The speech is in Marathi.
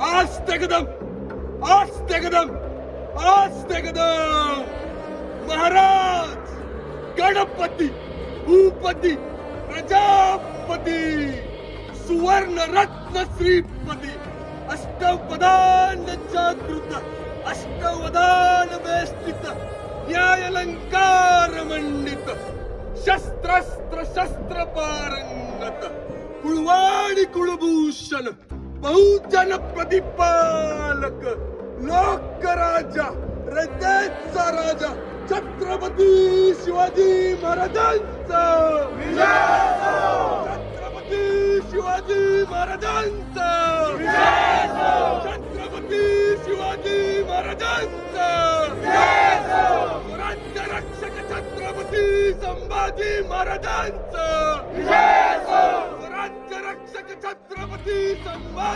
आस्ते कदम, आस्ते कदम, आस्ते कदम. महाराज, गणपती, भूपती, प्रजापती, सुवर्ण रत्न श्रीपती, अष्टवदान जागृत, अष्टवदान वेष्टित, न्यायालंकार मंडित, शस्त्रास्त्र शस्त्र पारंगत, कुळवाडी कुलभूषण, बहुजन प्रतिपालक, लोकराजा, रयतेचा राजा, छत्रपती शिवाजी महाराजांचा विजय असो. छत्रपती शिवाजी महाराजांचा विजय असो. छत्रपती शिवाजी महाराजांचा विजय असो. राज्य रक्षक छत्रपती संभाजी महाराजांचा विजय असो. राज्य रक्षक छत्रपती संभाजी